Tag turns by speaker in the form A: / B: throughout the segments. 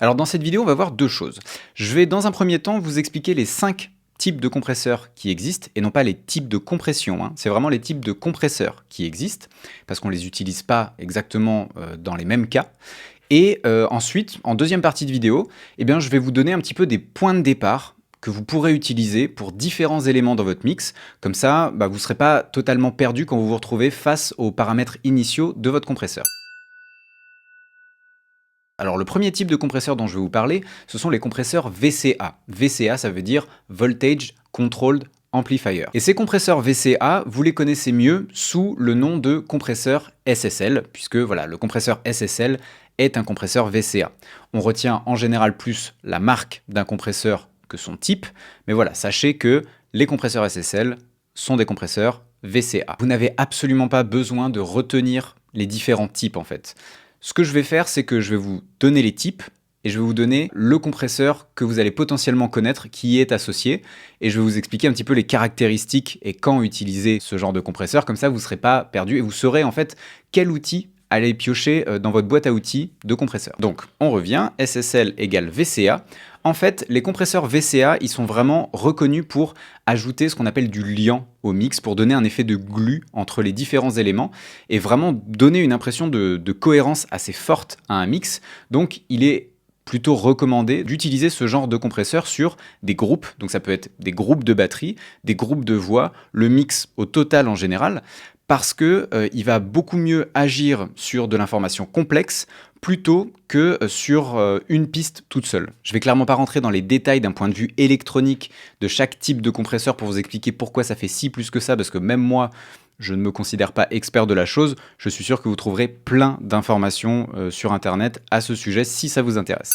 A: Alors dans cette vidéo, on va voir deux choses. Je vais dans un premier temps vous expliquer les 5 types de compresseurs qui existent et non pas les types de compression, hein. C'est vraiment les types de compresseurs qui existent parce qu'on ne les utilise pas exactement dans les mêmes cas. Et ensuite, en deuxième partie de vidéo, eh bien, je vais vous donner un petit peu des points de départ que vous pourrez utiliser pour différents éléments dans votre mix. Comme ça, vous ne serez pas totalement perdu quand vous vous retrouvez face aux paramètres initiaux de votre compresseur. Alors le premier type de compresseur dont je vais vous parler, ce sont les compresseurs VCA. VCA, ça veut dire Voltage Controlled Amplifier. Et ces compresseurs VCA, vous les connaissez mieux sous le nom de compresseur SSL, puisque voilà, le compresseur SSL est un compresseur VCA. On retient en général plus la marque d'un compresseur que son type, mais voilà, sachez que les compresseurs SSL sont des compresseurs VCA. Vous n'avez absolument pas besoin de retenir les différents types en fait. Ce que je vais faire, c'est que je vais vous donner les types et je vais vous donner le compresseur que vous allez potentiellement connaître qui y est associé et je vais vous expliquer un petit peu les caractéristiques et quand utiliser ce genre de compresseur. Comme ça, vous ne serez pas perdu et vous saurez en fait quel outil aller piocher dans votre boîte à outils de compresseur. Donc, on revient, SSL égale VCA. En fait, les compresseurs VCA, ils sont vraiment reconnus pour ajouter ce qu'on appelle du liant au mix, pour donner un effet de glue entre les différents éléments et vraiment donner une impression de cohérence assez forte à un mix. Donc, il est plutôt recommandé d'utiliser ce genre de compresseur sur des groupes, donc ça peut être des groupes de batterie, des groupes de voix, le mix au total en général, parce que il va beaucoup mieux agir sur de l'information complexe plutôt que sur une piste toute seule. Je vais clairement pas rentrer dans les détails d'un point de vue électronique de chaque type de compresseur pour vous expliquer pourquoi ça fait si plus que ça, parce que même moi, je ne me considère pas expert de la chose. Je suis sûr que vous trouverez plein d'informations sur Internet à ce sujet si ça vous intéresse.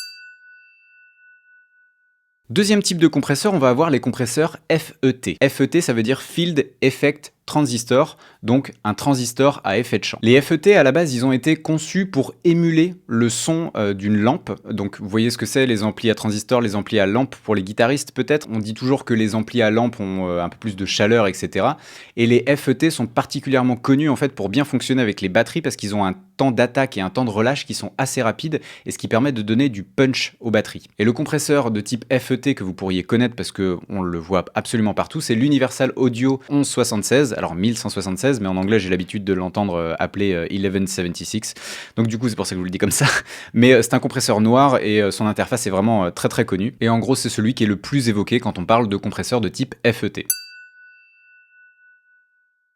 A: Deuxième type de compresseur, on va avoir les compresseurs FET. FET, ça veut dire Field Effect Transistor, donc un transistor à effet de champ. Les FET, à la base, ils ont été conçus pour émuler le son d'une lampe. Donc, vous voyez ce que c'est, les amplis à transistor, les amplis à lampe pour les guitaristes, peut-être. On dit toujours que les amplis à lampe ont un peu plus de chaleur, etc. Et les FET sont particulièrement connus, en fait, pour bien fonctionner avec les batteries, parce qu'ils ont un temps d'attaque et un temps de relâche qui sont assez rapides, et ce qui permet de donner du punch aux batteries. Et le compresseur de type FET que vous pourriez connaître, parce qu'on le voit absolument partout, c'est l'Universal Audio 1176, alors 1176, mais en anglais j'ai l'habitude de l'entendre appelé 1176, donc du coup c'est pour ça que je vous le dis comme ça, mais c'est un compresseur noir et son interface est vraiment très très connue, et en gros c'est celui qui est le plus évoqué quand on parle de compresseur de type FET.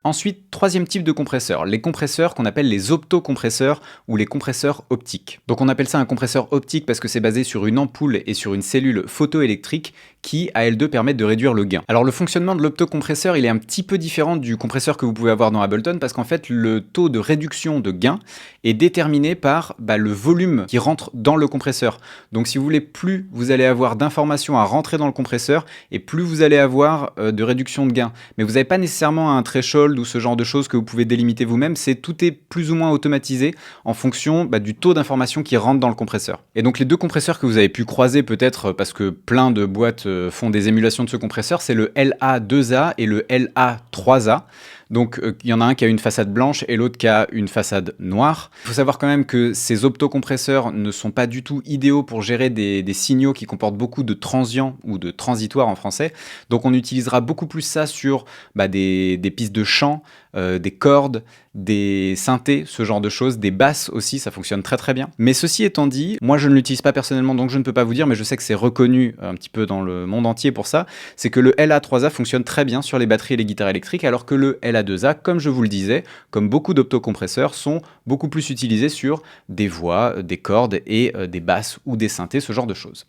A: Ensuite, troisième type de compresseur, les compresseurs qu'on appelle les optocompresseurs ou les compresseurs optiques. Donc on appelle ça un compresseur optique parce que c'est basé sur une ampoule et sur une cellule photoélectrique qui, à elles deux, permettent de réduire le gain. Alors le fonctionnement de l'optocompresseur, il est un petit peu différent du compresseur que vous pouvez avoir dans Ableton parce qu'en fait, le taux de réduction de gain est déterminé par le volume qui rentre dans le compresseur. Donc si vous voulez, plus vous allez avoir d'informations à rentrer dans le compresseur et plus vous allez avoir de réduction de gain. Mais vous n'avez pas nécessairement un threshold ou ce genre de choses que vous pouvez délimiter vous-même, tout est plus ou moins automatisé en fonction du taux d'information qui rentre dans le compresseur. Et donc les deux compresseurs que vous avez pu croiser peut-être parce que plein de boîtes font des émulations de ce compresseur, c'est le LA2A et le LA3A. Donc il y en a un qui a une façade blanche et l'autre qui a une façade noire. Il faut savoir quand même que ces optocompresseurs ne sont pas du tout idéaux pour gérer des signaux qui comportent beaucoup de transients ou de transitoires en français. Donc on utilisera beaucoup plus ça sur des pistes de chant, des cordes, des synthés, ce genre de choses, des basses aussi, ça fonctionne très très bien. Mais ceci étant dit, moi je ne l'utilise pas personnellement donc je ne peux pas vous dire, mais je sais que c'est reconnu un petit peu dans le monde entier pour ça, c'est que le LA3A fonctionne très bien sur les batteries et les guitares électriques, alors que le LA2A, comme je vous le disais, comme beaucoup d'optocompresseurs, sont beaucoup plus utilisés sur des voix, des cordes et des basses ou des synthés, ce genre de choses.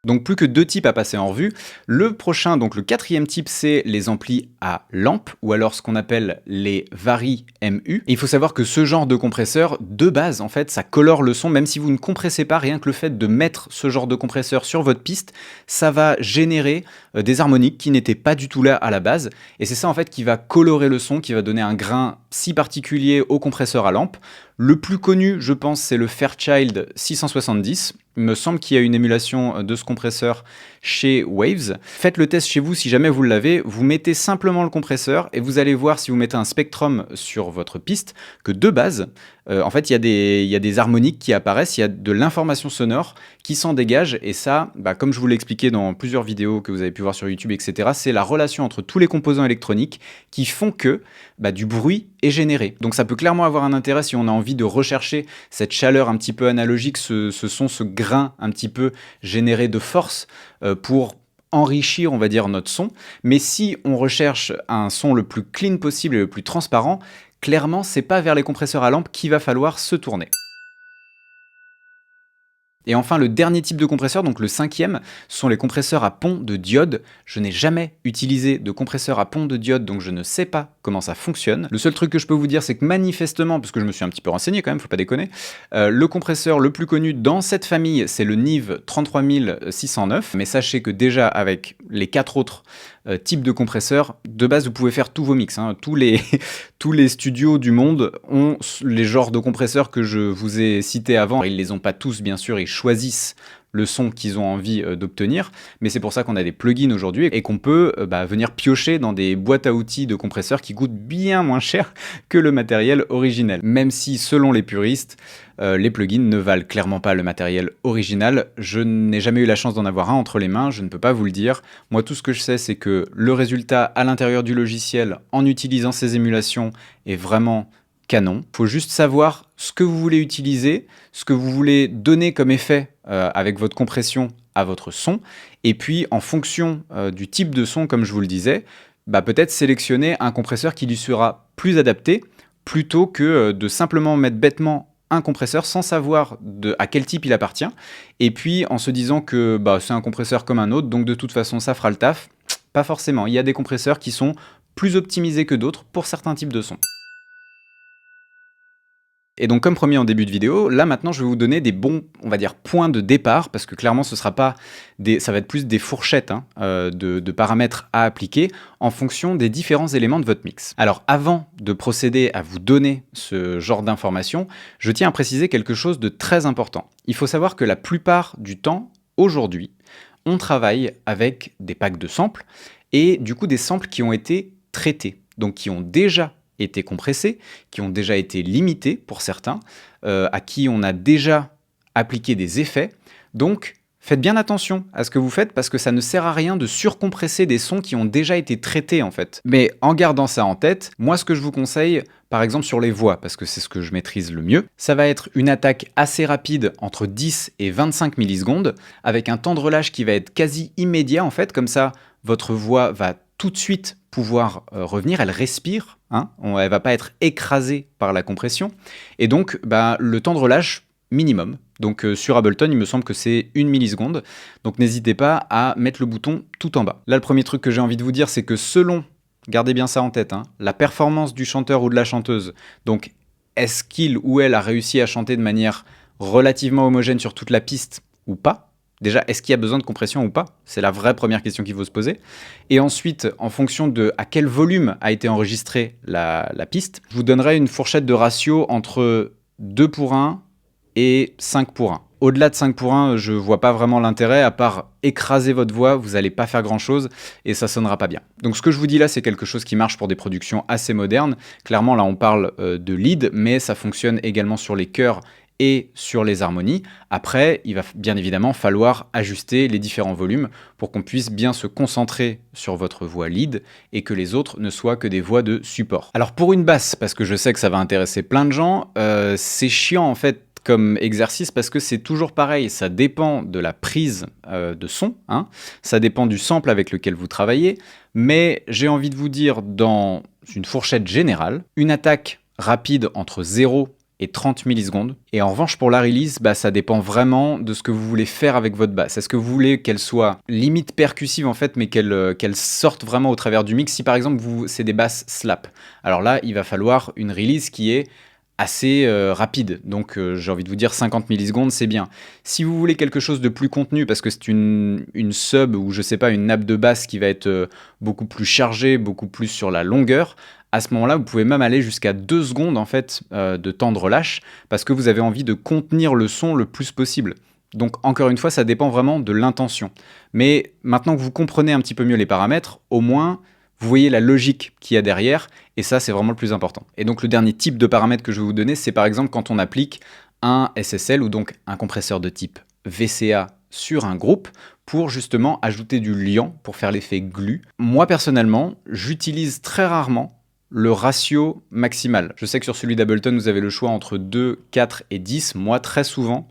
A: Donc plus que deux types à passer en revue. Le prochain, donc le quatrième type, c'est les amplis à lampe, ou alors ce qu'on appelle les Vari MU. Et il faut savoir que ce genre de compresseur, de base, en fait, ça colore le son, même si vous ne compressez pas, rien que le fait de mettre ce genre de compresseur sur votre piste, ça va générer des harmoniques qui n'étaient pas du tout là à la base. Et c'est ça, en fait, qui va colorer le son, qui va donner un grain si particulier au compresseur à lampe. Le plus connu, je pense, c'est le Fairchild 670. Il me semble qu'il y a une émulation de ce compresseur chez Waves. Faites le test chez vous si jamais vous l'avez. Vous mettez simplement le compresseur et vous allez voir si vous mettez un Spectrum sur votre piste que de base, en fait, il y a des harmoniques qui apparaissent, il y a de l'information sonore qui s'en dégage. Et ça, bah, comme je vous l'ai expliqué dans plusieurs vidéos que vous avez pu voir sur YouTube, etc., c'est la relation entre tous les composants électroniques qui font que bah, du bruit est généré. Donc ça peut clairement avoir un intérêt si on a envie de rechercher cette chaleur un petit peu analogique, ce son, ce grain un petit peu généré de force pour enrichir, on va dire, notre son. Mais si on recherche un son le plus clean possible et le plus transparent, clairement, c'est pas vers les compresseurs à lampe qu'il va falloir se tourner. Et enfin, le dernier type de compresseur, donc le cinquième, sont les compresseurs à pont de diode. Je n'ai jamais utilisé de compresseur à pont de diode, donc je ne sais pas comment ça fonctionne. Le seul truc que je peux vous dire, c'est que manifestement, parce que je me suis un petit peu renseigné quand même, faut pas déconner, le compresseur le plus connu dans cette famille, c'est le Neve 33609. Mais sachez que déjà, avec les 4 autres types de compresseurs, de base, vous pouvez faire tous vos mix. Hein. Tous les studios du monde ont les genres de compresseurs que je vous ai cités avant. Ils les ont pas tous, bien sûr, ils choisissent le son qu'ils ont envie d'obtenir, mais c'est pour ça qu'on a des plugins aujourd'hui et qu'on peut venir piocher dans des boîtes à outils de compresseurs qui coûtent bien moins cher que le matériel originel. Même si, selon les puristes, les plugins ne valent clairement pas le matériel original. Je n'ai jamais eu la chance d'en avoir un entre les mains, je ne peux pas vous le dire. Moi, tout ce que je sais, c'est que le résultat à l'intérieur du logiciel, en utilisant ces émulations, est vraiment canon. Il faut juste savoir ce que vous voulez utiliser, ce que vous voulez donner comme effet avec votre compression à votre son, et puis en fonction du type de son, comme je vous le disais, peut-être sélectionner un compresseur qui lui sera plus adapté, plutôt que de simplement mettre bêtement un compresseur sans savoir à quel type il appartient, et puis en se disant que c'est un compresseur comme un autre, donc de toute façon ça fera le taf. Pas forcément, il y a des compresseurs qui sont plus optimisés que d'autres pour certains types de sons. Et donc comme promis en début de vidéo, là maintenant je vais vous donner des bons, on va dire, points de départ, parce que clairement ça va être plus des fourchettes de paramètres à appliquer en fonction des différents éléments de votre mix. Alors avant de procéder à vous donner ce genre d'informations, je tiens à préciser quelque chose de très important. Il faut savoir que la plupart du temps, aujourd'hui, on travaille avec des packs de samples, et du coup des samples qui ont été traités, donc qui ont déjà été compressés, qui ont déjà été limités pour certains, à qui on a déjà appliqué des effets. Donc, faites bien attention à ce que vous faites parce que ça ne sert à rien de surcompresser des sons qui ont déjà été traités en fait. Mais en gardant ça en tête, moi ce que je vous conseille, par exemple sur les voix, parce que c'est ce que je maîtrise le mieux, ça va être une attaque assez rapide entre 10 et 25 millisecondes, avec un temps de relâche qui va être quasi immédiat en fait, comme ça votre voix va tout de suite pouvoir revenir, elle respire, hein, elle va pas être écrasée par la compression, et donc le temps de relâche minimum. Donc sur Ableton, il me semble que c'est 1 milliseconde, donc n'hésitez pas à mettre le bouton tout en bas. Là, le premier truc que j'ai envie de vous dire, c'est que selon, gardez bien ça en tête, hein, la performance du chanteur ou de la chanteuse, donc est-ce qu'il ou elle a réussi à chanter de manière relativement homogène sur toute la piste ou pas? Déjà, est-ce qu'il y a besoin de compression ou pas? C'est la vraie première question qu'il faut se poser. Et ensuite, en fonction de à quel volume a été enregistrée la piste, je vous donnerai une fourchette de ratio entre 2 pour 1 et 5 pour 1. Au-delà de 5 pour 1, je vois pas vraiment l'intérêt, à part écraser votre voix, vous n'allez pas faire grand-chose et ça sonnera pas bien. Donc ce que je vous dis là, c'est quelque chose qui marche pour des productions assez modernes. Clairement, là, on parle de lead, mais ça fonctionne également sur les chœurs et sur les harmonies. Après, il va bien évidemment falloir ajuster les différents volumes pour qu'on puisse bien se concentrer sur votre voix lead et que les autres ne soient que des voix de support. Alors pour une basse, parce que je sais que ça va intéresser plein de gens, c'est chiant en fait comme exercice parce que c'est toujours pareil, ça dépend de la prise de son, hein, ça dépend du sample avec lequel vous travaillez, mais j'ai envie de vous dire dans une fourchette générale, une attaque rapide entre 0 et 30 millisecondes. Et en revanche, pour la release, ça dépend vraiment de ce que vous voulez faire avec votre basse. Est-ce que vous voulez qu'elle soit limite percussive en fait, mais qu'elle sorte vraiment au travers du mix? Si par exemple, c'est des basses slap, alors là, il va falloir une release qui est assez rapide. Donc j'ai envie de vous dire 50 millisecondes, c'est bien. Si vous voulez quelque chose de plus contenu, parce que c'est une sub ou je sais pas, une nappe de basse qui va être beaucoup plus chargée, beaucoup plus sur la longueur, à ce moment-là, vous pouvez même aller jusqu'à 2 secondes en fait, de temps de relâche parce que vous avez envie de contenir le son le plus possible. Donc encore une fois, ça dépend vraiment de l'intention. Mais maintenant que vous comprenez un petit peu mieux les paramètres, au moins, Vous voyez la logique qu'il y a derrière, et ça, c'est vraiment le plus important. Et donc, le dernier type de paramètre que je vais vous donner, c'est par exemple quand on applique un SSL, ou donc un compresseur de type VCA sur un groupe, pour justement ajouter du liant, pour faire l'effet glue. Moi, personnellement, j'utilise très rarement le ratio maximal. Je sais que sur celui d'Ableton, vous avez le choix entre 2, 4 et 10. Moi, très souvent,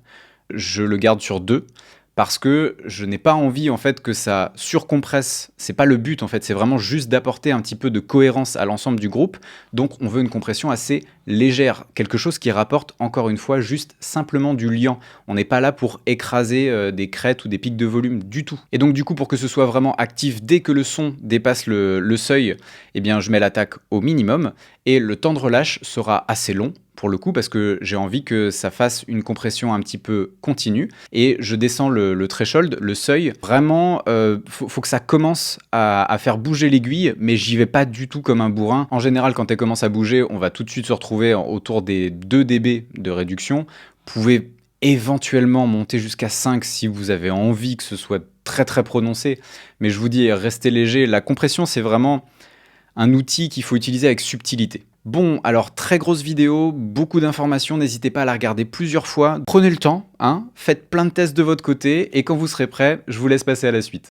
A: je le garde sur 2 parce que je n'ai pas envie en fait que ça surcompresse. C'est pas le but en fait, c'est vraiment juste d'apporter un petit peu de cohérence à l'ensemble du groupe. Donc on veut une compression assez légère, quelque chose qui rapporte encore une fois juste simplement du liant. On n'est pas là pour écraser des crêtes ou des pics de volume du tout. Et donc du coup, pour que ce soit vraiment actif dès que le son dépasse le seuil, eh bien je mets l'attaque au minimum et le temps de relâche sera assez long pour le coup parce que j'ai envie que ça fasse une compression un petit peu continue et je descends le threshold, le seuil. Vraiment, faut que ça commence à faire bouger l'aiguille, mais j'y vais pas du tout comme un bourrin. En général, quand elle commence à bouger, on va tout de suite se retrouver autour des 2 dB de réduction. Vous pouvez éventuellement monter jusqu'à 5 si vous avez envie que ce soit très très prononcé, mais je vous dis, restez léger. La compression, c'est vraiment un outil qu'il faut utiliser avec subtilité. Bon, alors très grosse vidéo, beaucoup d'informations, n'hésitez pas à la regarder plusieurs fois. Prenez le temps, hein, faites plein de tests de votre côté, et quand vous serez prêt, je vous laisse passer à la suite.